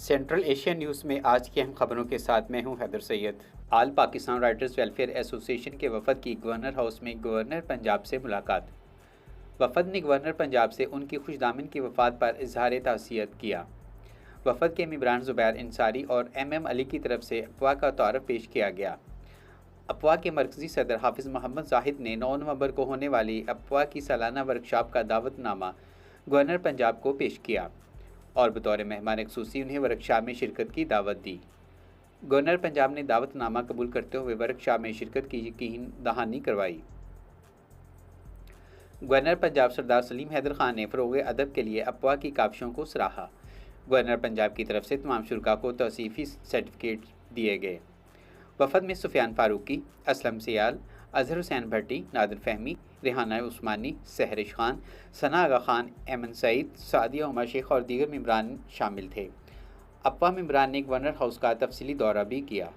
Central Asia news में आज की अहम खबरों के साथ मैं हूं हैदर सैयद। आल पाकिस्तान राइटर्स वेलफेयर एसोसिएशन के वफद की गवर्नर हाउस में गवर्नर पंजाब से मुलाकात। वफद ने गवर्नर पंजाब से उनकी खुशदामिन की वफात पर इजहार ताज़ियत किया। वफद के मेंबरान ज़ुबैर इंसारी और MM अली की तरफ से अफवाह का तारफ़ पेश किया गया। अफवाह के मरकज़ी सदर हाफिज़ मोहम्मद जाहिद ने 9 नवंबर को होने वाली अफवाह की सालाना वर्कशॉप का दावतनामा गवर्नर पंजाब को पेश किया और बतौर मेहमान ख़ुसूसी उन्हें वर्कशॉप में शिरकत की दावत दी। गवर्नर पंजाब ने दावतनामा कबूल करते हुए वर्कशॉप में शिरकत की यकीन दहानी करवाई। गवर्नर पंजाब सरदार सलीम हैदर खान ने फ़रोग़ अदब के लिए अफवाह की काविशों को सराहा। गवर्नर पंजाब की तरफ से तमाम शुरा को तौसीफ़ी सर्टिफिकेट दिए गए। वफद में सुफियान फ़ारूकी, असलम सियाल, अज़हर हुसैन भट्टी, नादिर फ़हमी, रेहाना उस्मानी, सहरिश खान, सना आगा खान, ऐमन सईद, सादिया उमर शेख और दीगर मेंबरान शामिल थे। अफवाह मेंबरान ने गवर्नर हाउस का तफसीली दौरा भी किया।